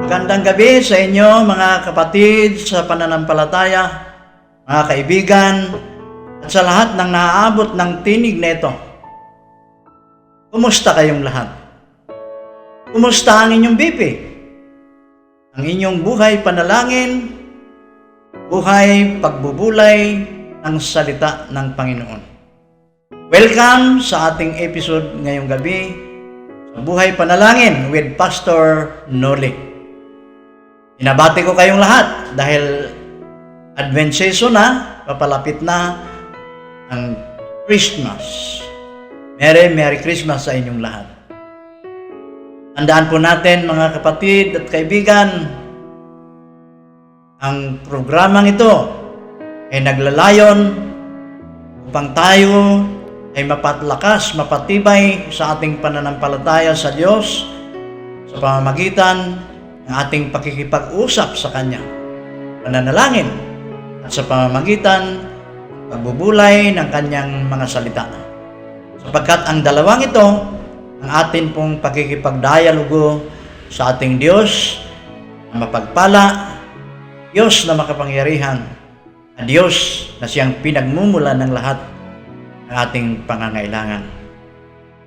Magandang gabi sa inyo mga kapatid sa pananampalataya, mga kaibigan, at sa lahat ng naaabot ng tinig na ito. Kumusta kayong lahat? Kumusta ang inyong bibi? Ang inyong buhay panalangin, buhay pagbubulay ng salita ng Panginoon. Welcome sa ating episode ngayong gabi sa Buhay Panalangin with Pastor Noli. Inabati ko kayong lahat dahil Advent season na, papalapit na ang Christmas. Merry Christmas sa inyong lahat. Tandaan po natin mga kapatid at kaibigan, ang programang ito ay naglalayon upang tayo ay mapatlakas, mapatibay sa ating pananampalataya sa Diyos sa pamamagitan ng ating pakikipag-usap sa Kanya, pananalangin, at sa pamamagitan pagbubulay ng Kanyang mga salita. Sapagkat ang dalawang ito, ang atin pong pakikipagdialogo sa ating Diyos na mapagpala, Diyos na makapangyarihan, at Diyos na siyang pinagmumula ng lahat ng ating pangangailangan.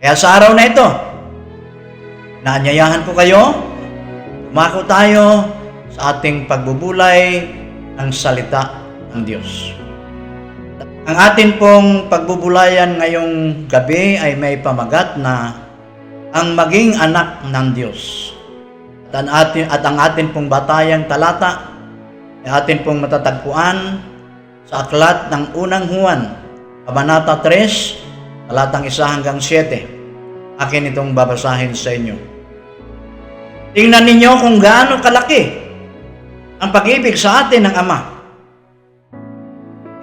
Kaya sa araw na ito, naanyayahan ko kayo, umako tayo sa ating pagbubulay ng salita ng Diyos. Ang atin pong pagbubulayan ngayong gabi ay may pamagat na ang maging anak ng Diyos. At ang atin pong batayang talata ay atin pong matatagpuan sa aklat ng unang Juan, Kabanata 3, talatang 1 hanggang 7. Akin itong babasahin sa inyo. Tingnan ninyo kung gaano kalaki ang pag-ibig sa atin ng Ama.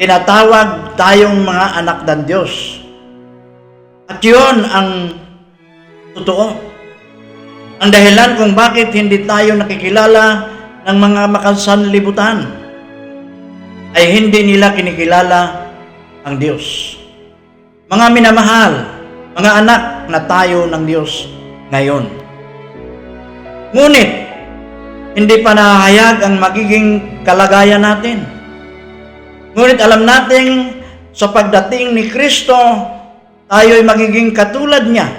Tinatawag tayong mga anak ng Diyos. At yun ang totoo. Ang dahilan kung bakit hindi tayo nakikilala ng mga makasanlibutan ay hindi nila kinikilala ang Diyos. Mga minamahal, mga anak na tayo ng Diyos ngayon. Ngunit, hindi pa nahahayag ang magiging kalagayan natin. Ngunit alam natin sa pagdating ni Kristo, tayo ay magiging katulad niya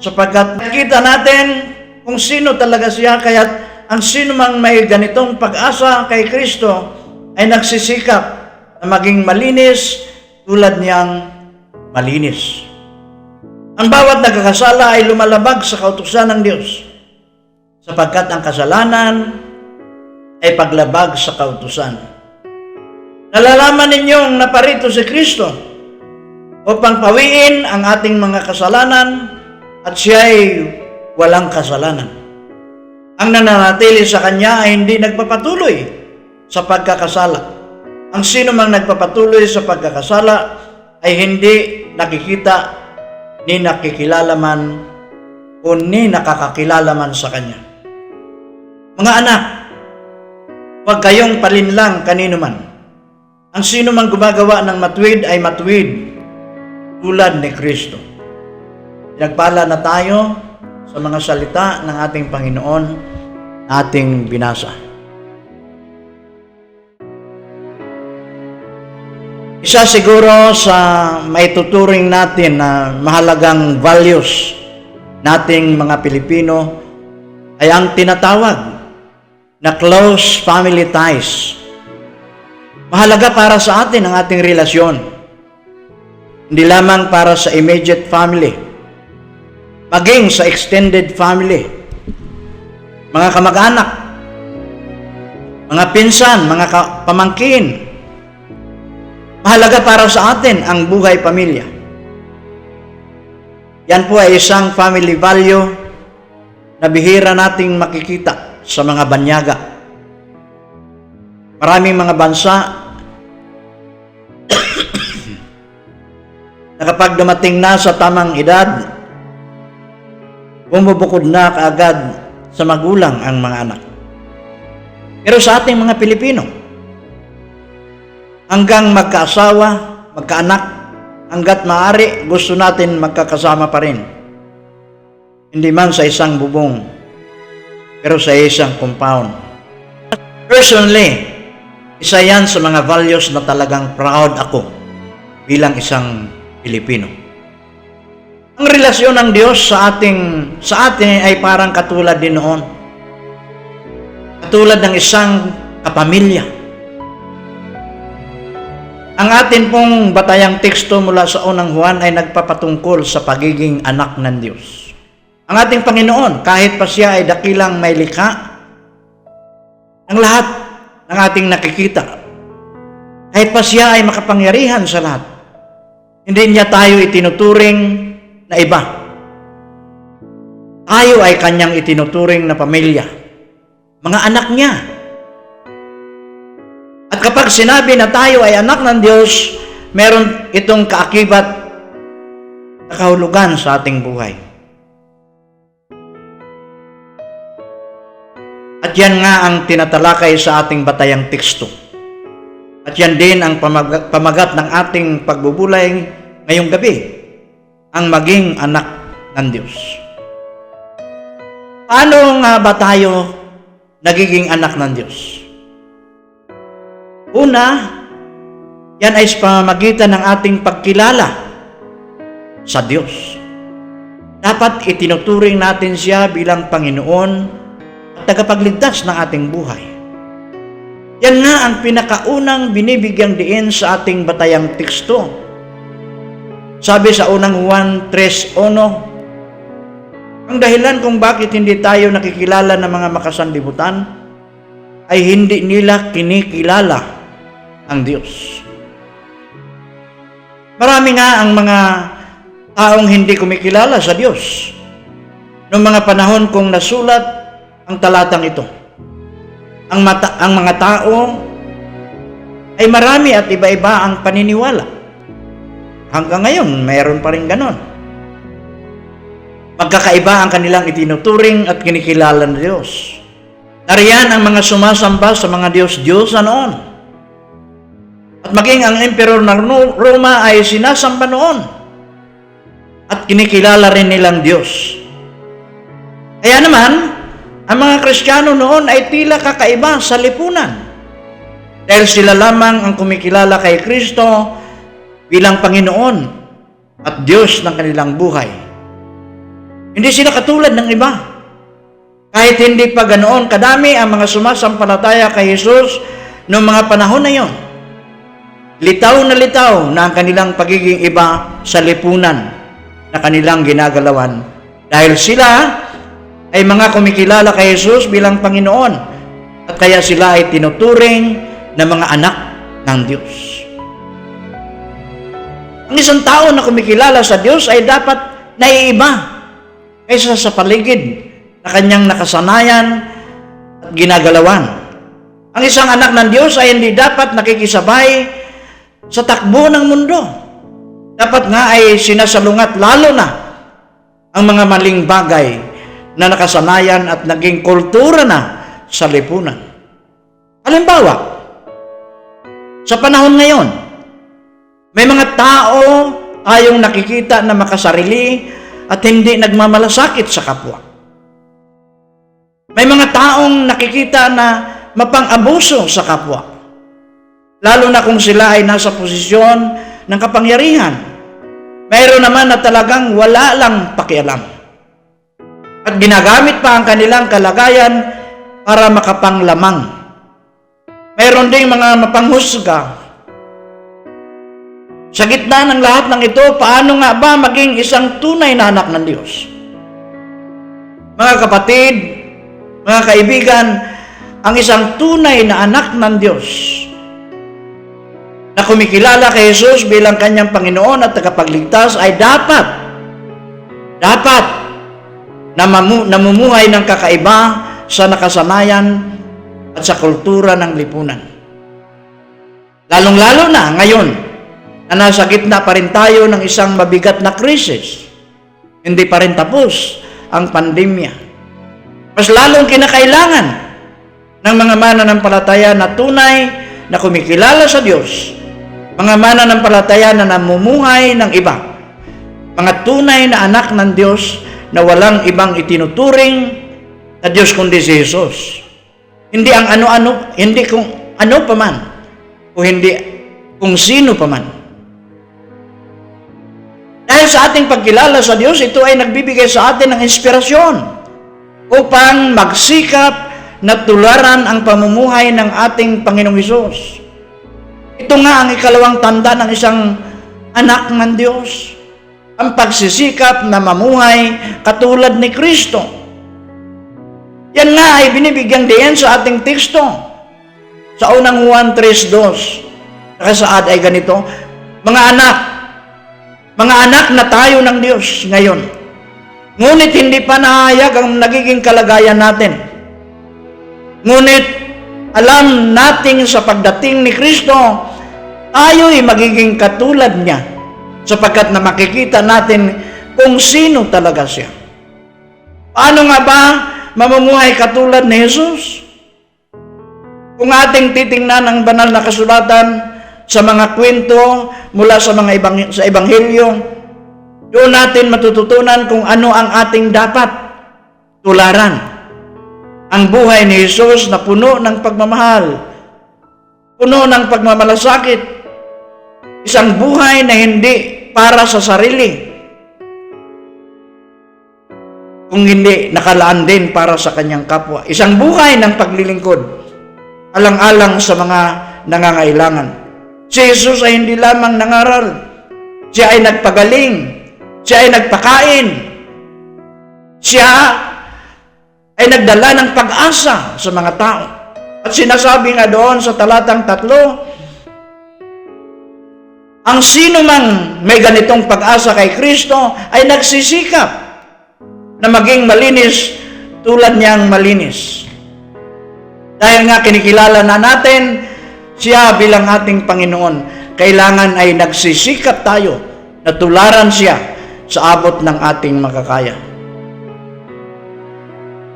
sapagkat nakita natin kung sino talaga siya, kaya't ang sino mang may ganitong pag-asa kay Kristo ay nagsisikap na maging malinis tulad niyang malinis. Ang bawat nagkakasala ay lumalabag sa kautusan ng Diyos sapagkat ang kasalanan ay paglabag sa kautusan. Nalalaman ninyong naparito si Kristo upang pawiin ang ating mga kasalanan at siya ay walang kasalanan. Ang nananatili sa Kanya ay hindi nagpapatuloy sa pagkakasala. Ang sino mang nagpapatuloy sa pagkakasala ay hindi nakikita ni nakikilala man o ni nakakakilala man sa Kanya. Mga anak, huwag kayong palinlang kanino man. Ang sino mang gumagawa ng matuwid ay matuwid tulad ni Kristo. Pinagpala na tayo sa mga salita ng ating Panginoon na ating binasa. Isa siguro sa maituturing natin na mahalagang values nating mga Pilipino ay ang tinatawag na close family ties. Mahalaga para sa atin ang ating relasyon. Hindi lamang para sa immediate family, maging sa extended family. Mga kamag-anak, mga pinsan, mga pamangkin. Mahalaga para sa atin ang buhay pamilya. Yan po ay isang family value na bihira nating makikita sa mga banyaga. Maraming mga bansa na kapag dumating na sa tamang edad, bumubukod na kaagad sa magulang ang mga anak. Pero sa ating mga Pilipino, hanggang magkaasawa, magkaanak, hanggat maaari, gusto natin magkakasama pa rin. Hindi man sa isang bubong. pero sa isang compound. Personally, isa yan sa mga values na talagang proud ako bilang isang Pilipino. Ang relasyon ng Diyos sa atin ay parang katulad din noon. Katulad ng isang kapamilya. Ang atin pong batayang teksto mula sa unang Juan ay nagpapatungkol sa pagiging anak ng Diyos. Ang ating Panginoon, kahit pa siya ay dakilang may likha, ang lahat ng ating nakikita, kahit pa siya ay makapangyarihan sa lahat, hindi niya tayo itinuturing na iba. Tayo ay kanyang itinuturing na pamilya, mga anak niya. At kapag sinabi na tayo ay anak ng Diyos, meron itong kaakibat na kahulugan sa ating buhay. At yan nga ang tinatalakay sa ating batayang teksto. At yan din ang pamagat ng ating pagbubulay ngayong gabi, ang maging anak ng Diyos. Paano nga ba tayo nagiging anak ng Diyos? Una, yan ay sa pamamagitan ng ating pagkilala sa Diyos. Dapat itinuturing natin siya bilang Panginoon at tagapagligtas ng ating buhay. Yan nga ang pinakaunang binibigyang diin sa ating batayang teksto. Sabi sa unang Juan 3:1, ang dahilan kung bakit hindi tayo nakikilala ng mga makasanlibutan ay hindi nila kinikilala ang Diyos. Marami nga ang mga taong hindi kumikilala sa Diyos noong mga panahon kong nasulat ang talatang ito. Ang mga tao ay marami at iba-iba ang paniniwala. Hanggang ngayon, mayroon pa rin ganon. Magkakaiba ang kanilang itinuturing at kinikilala ng Diyos. Nariyan ang mga sumasamba sa mga Diyos-Diyos na noon. At maging ang Emperor ng Roma ay sinasamba noon. At kinikilala rin nilang Diyos. Kaya naman, ang mga Kristiyano noon ay tila kakaiba sa lipunan. Dahil sila lamang ang kumikilala kay Kristo bilang Panginoon at Diyos ng kanilang buhay. Hindi sila katulad ng iba. Kahit hindi pa ganoon kadami ang mga sumasampalataya kay Jesus noong mga panahon na yon. Litaw na ang kanilang pagiging iba sa lipunan na kanilang ginagalawan. Dahil sila ay mga kumikilala kay Jesus bilang Panginoon at kaya sila ay tinuturing na mga anak ng Diyos. Ang isang tao na kumikilala sa Diyos ay dapat naiiba kaysa sa paligid na kanyang nakasanayan at ginagalawan. Ang isang anak ng Diyos ay hindi dapat nakikisabay sa takbo ng mundo. Dapat nga ay sinasalungat lalo na ang mga maling bagay na nakasanayan at naging kultura na sa lipunan. Halimbawa, sa panahon ngayon, may mga tao tayong nakikita na makasarili at hindi nagmamalasakit sa kapwa. May mga taong nakikita na mapang-abuso sa kapwa. Lalo na kung sila ay nasa posisyon ng kapangyarihan. Mayroon naman na talagang wala lang pakialam. At ginagamit pa ang kanilang kalagayan para makapanglamang. Mayroon ding mga mapanghusga. Sa gitna ng lahat ng ito, paano nga ba maging isang tunay na anak ng Diyos? Mga kapatid, mga kaibigan, ang isang tunay na anak ng Diyos na kumikilala kay Jesus bilang kanyang Panginoon at tagapagligtas ay dapat namumuhay ng kakaiba sa nakasanayan at sa kultura ng lipunan. Lalong-lalo na ngayon na nasa gitna pa rin tayo ng isang mabigat na krisis. Hindi pa rin tapos ang pandemya. Mas lalong kinakailangan ng mga mananampalataya na tunay na kumikilala sa Diyos, mga mananampalataya na namumuhay ng iba, mga tunay na anak ng Diyos na walang ibang itinuturing na Diyos kundi si Jesus. Hindi ang ano-ano, hindi kung ano pa man, o hindi kung sino pa man. Dahil sa ating pagkilala sa Diyos, ito ay nagbibigay sa atin ng inspirasyon upang magsikap na tularan ang pamumuhay ng ating Panginoong Hesus. Ito nga ang ikalawang tanda ng isang anak ng Diyos, ang pagsisikap na mamuhay katulad ni Kristo. Yan nga ay binibigyang diyan sa ating teksto. Sa unang Juan 3:2, nakasaad ay ganito, mga anak na tayo ng Diyos ngayon, ngunit hindi pa nahayag ang nagiging kalagayan natin. Ngunit alam nating sa pagdating ni Kristo, tayo'y magiging katulad niya, sapagkat na makikita natin kung sino talaga siya. Paano nga ba mamumuhay katulad ni Jesus? Kung ating titingnan ang banal na kasulatan sa mga kwento mula sa mga sa ebanghelyo, doon natin matututunan kung ano ang ating dapat tularan. Ang buhay ni Jesus na puno ng pagmamahal, puno ng pagmamalasakit, isang buhay na hindi para sa sarili, kung hindi nakalaan din para sa kanyang kapwa. Isang buhay ng paglilingkod, alang-alang sa mga nangangailangan. Si Jesus ay hindi lamang nangaral, siya ay nagpagaling, siya ay nagpakain, siya ay nagdala ng pag-asa sa mga tao. At sinasabi nga doon sa talatang 3, ang sino mang may ganitong pag-asa kay Kristo ay nagsisikap na maging malinis tulad niyang malinis. Dahil nga kinikilala na natin siya bilang ating Panginoon, kailangan ay nagsisikap tayo na tularan siya sa abot ng ating makakaya.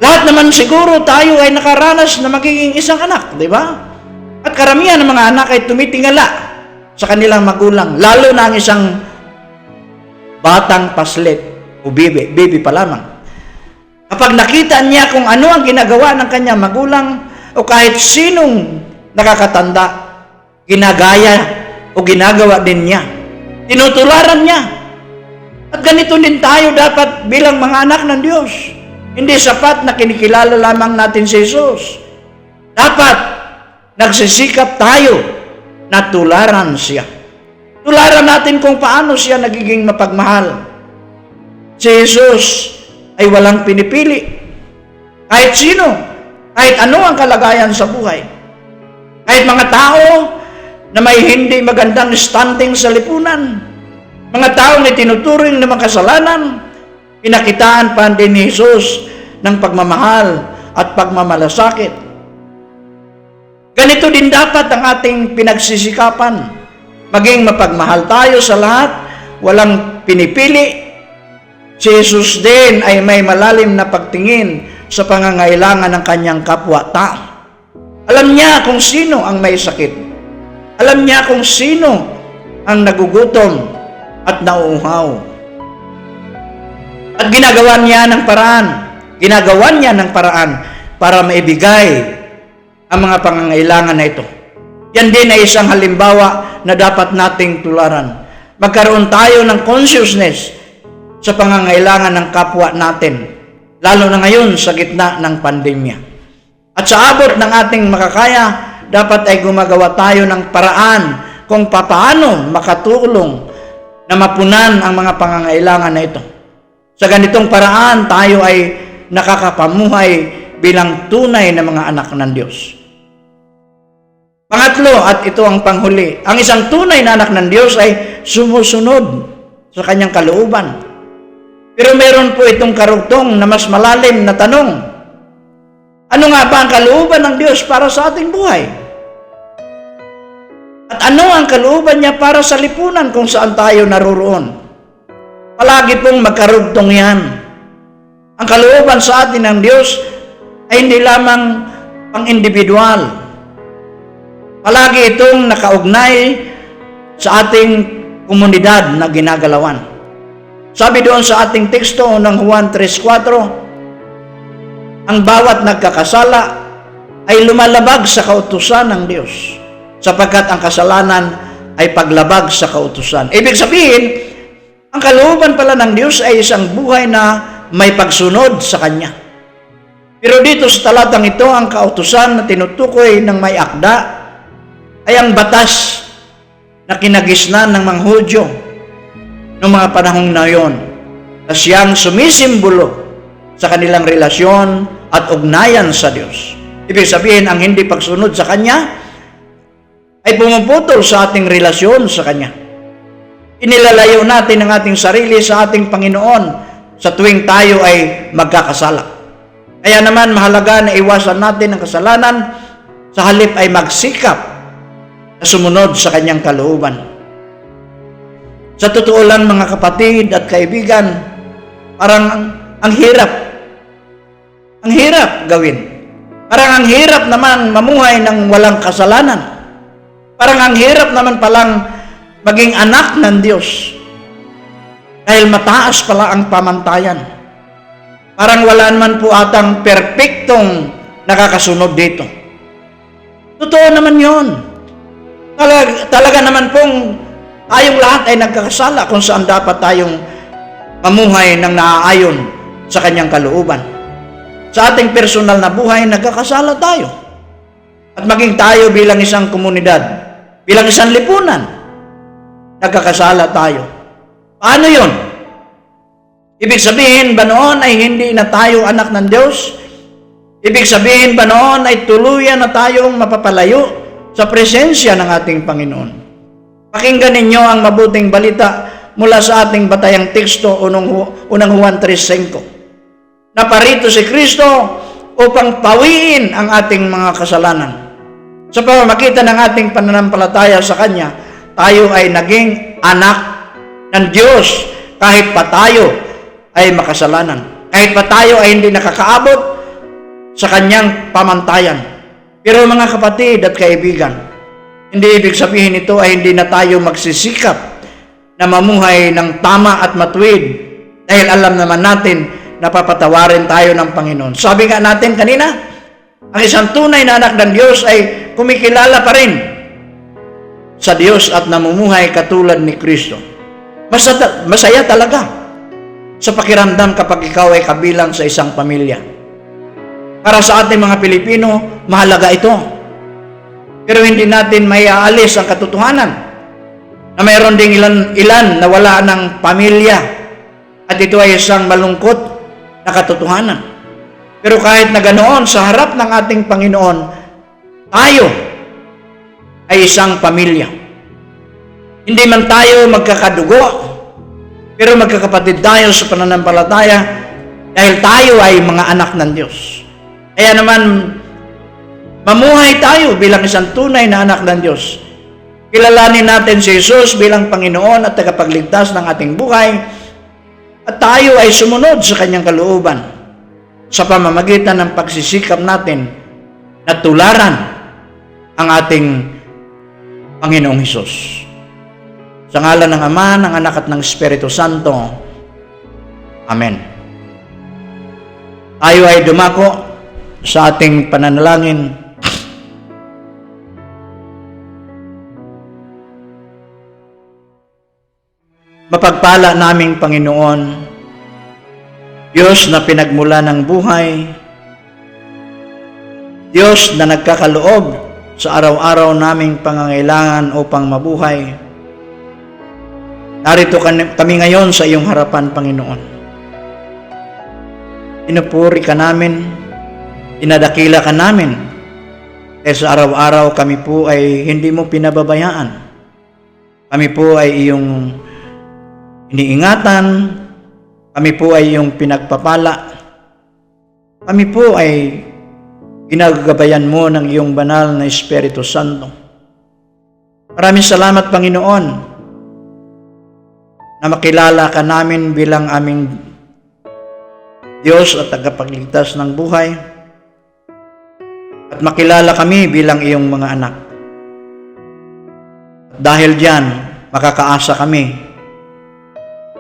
Lahat naman siguro tayo ay nakaranas na magiging isang anak, di ba? At karamihan ng mga anak ay tumitingala sa kanilang magulang, lalo na ang isang batang paslit o baby pa lamang. Kapag nakita niya kung ano ang ginagawa ng kanyang magulang o kahit sinong nakakatanda, ginagaya o ginagawa din niya. Tinutularan niya. At ganito din tayo dapat bilang mga anak ng Diyos. Hindi sapat na kinikilala lamang natin si Jesus. Dapat nagsisikap tayo na tularan siya. Tularan natin kung paano siya nagiging mapagmahal. Si Jesus ay walang pinipili. Kahit sino, kahit ano ang kalagayan sa buhay. Kahit mga tao na may hindi magandang standing sa lipunan, mga tao na tinuturing na makasalanan, pinakitaan pa din ni Jesus ng pagmamahal at pagmamalasakit. Ganito din dapat ang ating pinagsisikapan. Maging mapagmahal tayo sa lahat, walang pinipili. Si Jesus din ay may malalim na pagtingin sa pangangailangan ng kanyang kapwa-tao. Alam niya kung sino ang may sakit. Alam niya kung sino ang nagugutom at nauuhaw. At ginagawa niya ng paraan para maibigay ang mga pangangailangan na ito. Yan din ay isang halimbawa na dapat nating tularan. Magkaroon tayo ng consciousness sa pangangailangan ng kapwa natin, lalo na ngayon sa gitna ng pandemya. At sa abot ng ating makakaya, dapat ay gumagawa tayo ng paraan kung paano makatulong na mapunan ang mga pangangailangan na ito. Sa ganitong paraan, tayo ay nakakapamuhay bilang tunay na mga anak ng Diyos. Pangatlo, at ito ang panghuli, ang isang tunay na anak ng Diyos ay sumusunod sa kanyang kalooban. Pero meron po itong karugtong na mas malalim na tanong. Ano nga ba ang kalooban ng Diyos para sa ating buhay? At ano ang kalooban niya para sa lipunan kung saan tayo naroroon? Palagi pong magkarugtong yan. Ang kalooban sa atin ng Diyos ay hindi lamang pang-individual. Palagi itong nakaugnay sa ating komunidad na ginagalawan. Sabi doon sa ating teksto ng Juan 3:4, ang bawat nagkakasala ay lumalabag sa kautusan ng Diyos, sapagkat ang kasalanan ay paglabag sa kautusan. Ibig sabihin, ang kalooban pala ng Diyos ay isang buhay na may pagsunod sa Kanya. Pero dito sa talatang ito, ang kautusan na tinutukoy ng may akda ay ang batas na kinagisnan ng mga Hudyo noong mga panahong na yon, na siyang sumisimbolo sa kanilang relasyon at ugnayan sa Diyos. Ibig sabihin, ang hindi pagsunod sa Kanya ay pumuputol sa ating relasyon sa Kanya. Inilalayo natin ang ating sarili sa ating Panginoon sa tuwing tayo ay magkakasala. Kaya naman mahalaga na iwasan natin ang kasalanan, sa halip ay magsikap na sumunod sa Kanyang kalooban. Sa totoo lang mga kapatid at kaibigan, parang ang hirap gawin. Parang ang hirap naman mamuhay ng walang kasalanan. Parang ang hirap naman palang maging anak ng Diyos. Dahil mataas pala ang pamantayan. Parang wala naman po atang perpektong nakakasunod dito. Totoo naman yun. Talaga naman pong tayong lahat ay nagkakasala kung saan dapat tayong mamuhay ng naaayon sa Kanyang kalooban. Sa ating personal na buhay, nagkakasala tayo. At maging tayo bilang isang komunidad, bilang isang lipunan, nagkakasala tayo. Paano yun? Ibig sabihin ba noon ay hindi na tayo anak ng Diyos? Ibig sabihin ba noon ay tuluyan na tayong mapapalayo sa presensya ng ating Panginoon? Pakinggan ninyo ang mabuting balita mula sa ating batayang teksto, unang Juan 3:5. Naparito si Kristo upang pawiin ang ating mga kasalanan. Sa pamamagitan ng ating pananampalataya sa Kanya, tayo ay naging anak ng Diyos kahit pa tayo ay makasalanan. Kahit pa tayo ay hindi nakakaabot sa Kanyang pamantayan. Pero mga kapatid at kaibigan, hindi ibig sabihin ito ay hindi na tayo magsisikap na mamuhay ng tama at matuwid dahil alam naman natin na papatawarin tayo ng Panginoon. Sabi nga natin kanina, ang isang tunay na anak ng Diyos ay kumikilala pa rin sa Diyos at namumuhay katulad ni Kristo. Masaya talaga sa pakiramdam kapag ikaw ay kabilang sa isang pamilya. Para sa ating mga Pilipino, mahalaga ito. Pero hindi natin may aalis ang katotohanan na mayroon ding ilan na wala ng pamilya at ito ay isang malungkot na katotohanan. Pero kahit na ganoon, sa harap ng ating Panginoon, tayo ay isang pamilya. Hindi man tayo magkakadugo, pero magkakapatid tayo sa pananampalataya dahil tayo ay mga anak ng Diyos. Kaya naman, mamuhay tayo bilang isang tunay na anak ng Diyos. Kilalanin natin si Jesus bilang Panginoon at tagapagligtas ng ating buhay at tayo ay sumunod sa Kanyang kalooban sa pamamagitan ng pagsisikap natin na tularan ang ating Panginoong Hesus. Sa ngalan ng Ama, ng Anak at ng Espiritu Santo. Amen. Tayo ay dumako sa ating pananalangin. Mapagpala naming Panginoon, Diyos na pinagmula ng buhay, Diyos na nagkakaloob sa araw-araw naming pangangailangan upang mabuhay. Narito kami ngayon sa iyong harapan, Panginoon. Pinupuri ka namin, dinadakila ka namin, dahil sa araw-araw kami po ay hindi mo pinababayaan. Kami po ay iyong iniingatan, kami po ay iyong pinagpapala, kami po ay ginagabayan mo ng iyong banal na Espiritu Santo. Maraming salamat, Panginoon, na makilala ka namin bilang aming Diyos at tagapagligtas ng buhay, at makilala kami bilang iyong mga anak. At dahil diyan, makakaasa kami,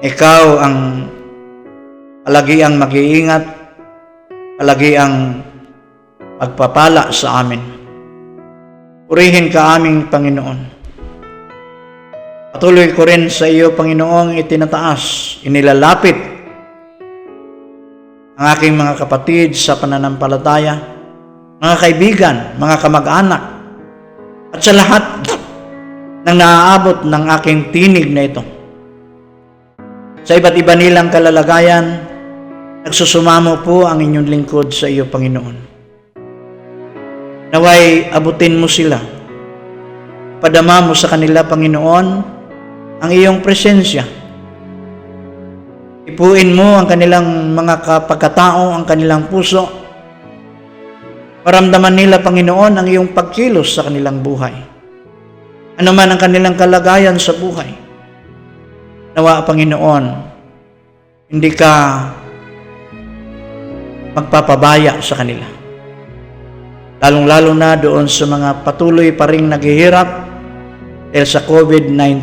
ikaw ang palagiang mag-iingat kalagiang pagpapala sa amin. Purihin ka aming Panginoon. Patuloy ko rin sa iyo, Panginoong, itinataas, inilalapit ang aking mga kapatid sa pananampalataya, mga kaibigan, mga kamag-anak, at sa lahat ng naaabot ng aking tinig na ito. Sa iba't iba nilang kalalagayan, nagsusumamo po ang inyong lingkod sa iyo, Panginoon. Naway abutin mo sila. Padama mo sa kanila, Panginoon, ang iyong presensya. Ipuin mo ang kanilang mga pagkatao, ang kanilang puso. Maramdaman nila, Panginoon, ang iyong pagkilos sa kanilang buhay. Ano man ang kanilang kalagayan sa buhay. Nawa, Panginoon, hindi ka magpapabaya sa kanila. Lalong-lalo na doon sa mga patuloy pa ring naghihirap dahil sa COVID-19.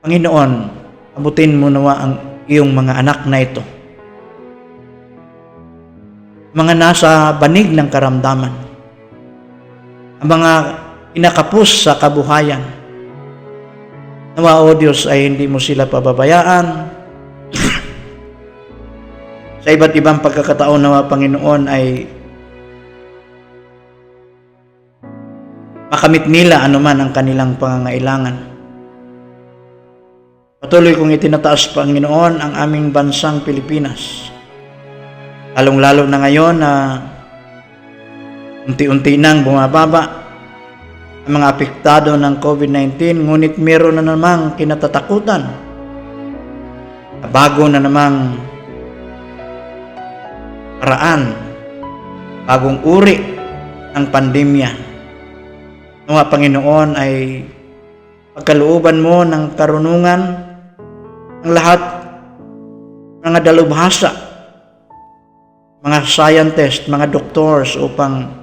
Panginoon, abutin mo nawa ang iyong mga anak na ito. Mga nasa banig ng karamdaman. Ang mga kinakapos sa kabuhayan. Nawa, O Diyos, ay hindi mo sila pababayaan. Sa iba't ibang pagkakataon, nawa, Panginoon, ay makamit nila anuman ang kanilang pangangailangan. Patuloy kong itinataas, Panginoon, ang aming bansang Pilipinas. Lalong-lalo na ngayon na unti-unti nang bumababa ang mga apektado ng COVID-19, ngunit meron na namang kinatatakutan. Bago na namang paraan, bagong uri ng pandemya. Nawa, Panginoon, ay pagkalooban mo ng karunungan ang lahat mga dalubhasa, mga scientists, mga doctors upang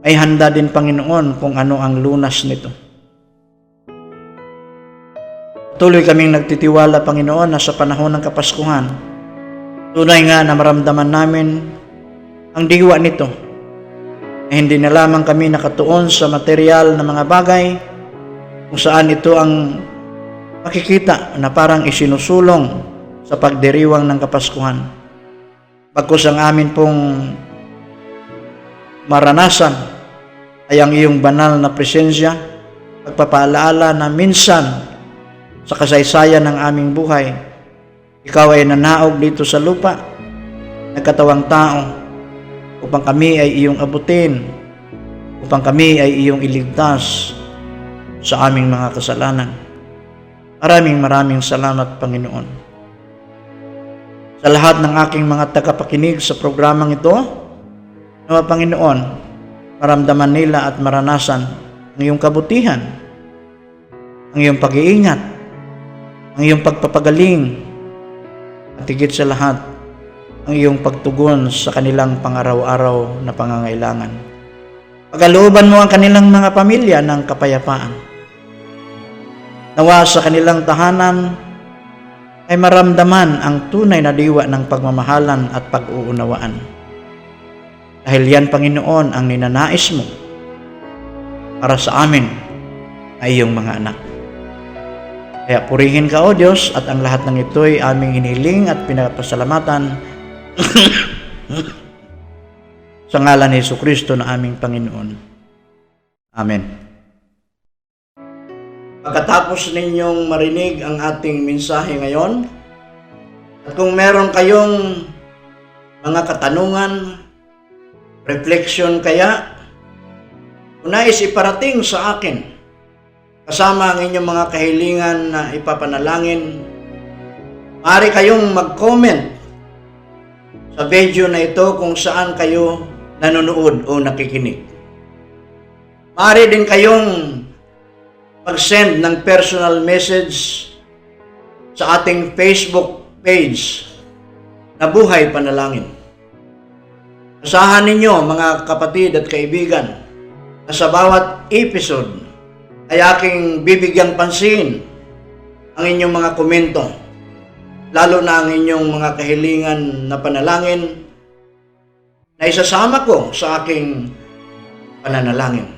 ay handa din, Panginoon, kung ano ang lunas nito. Tuloy kaming nagtitiwala, Panginoon, na sa panahon ng Kapaskuhan, tunay nga na maramdaman namin ang diwa nito. Hindi na lamang kami nakatuon sa material na mga bagay kung saan ito ang makikita na parang isinusulong sa pagdiriwang ng Kapaskuhan. Bagkus ang amin pong maranasan ay ang iyong banal na presensya, pagpapaalaala na minsan sa kasaysayan ng aming buhay, ikaw ay nanaog dito sa lupa, nagkatawang tao, upang kami ay iyong abutin, upang kami ay iyong iligtas sa aming mga kasalanan. Maraming salamat, Panginoon. Sa lahat ng aking mga tagapakinig sa programang ito, nawa, Panginoon, maramdaman nila at maranasan ang iyong kabutihan, ang iyong pag-iingat, ang iyong pagpapagaling, at higit sa lahat, ang iyong pagtugon sa kanilang pangaraw-araw na pangangailangan. Pagalooban mo ang kanilang mga pamilya ng kapayapaan. Nawa sa kanilang tahanan ay maramdaman ang tunay na diwa ng pagmamahalan at pag-uunawaan. Dahil yan, Panginoon, ang ninanais mo para sa amin ay iyong mga anak. Kaya purihin ka, O Diyos, at ang lahat ng ito'y aming hiniling at pinapasalamatan sa ngalan ni Jesucristo na aming Panginoon. Amen. Pagkatapos ninyong marinig ang ating mensahe ngayon, at kung meron kayong mga katanungan, reflection kaya, kung nais iparating sa akin, kasama ang inyong mga kahilingan na ipapanalangin, maaari kayong mag-comment sa video na ito kung saan kayo nanonood o nakikinig. Maaari din kayong mag-send ng personal message sa ating Facebook page na Buhay Panalangin. Asahan ninyo, mga kapatid at kaibigan, na sa bawat episode ay aking bibigyang pansin ang inyong mga komento lalo na ang inyong mga kahilingan na panalangin na isasama ko sa aking pananalangin.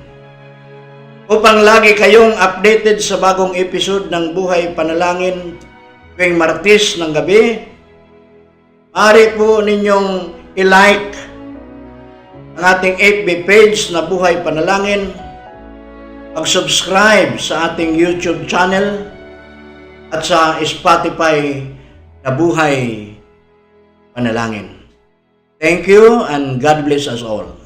Upang lagi kayong updated sa bagong episode ng Buhay Panalangin tuwing Martes ng gabi, maaari po ninyong i-like ang ating FB page na Buhay Panalangin, mag-subscribe sa ating YouTube channel at sa Spotify na Buhay Panalangin. Thank you and God bless us all.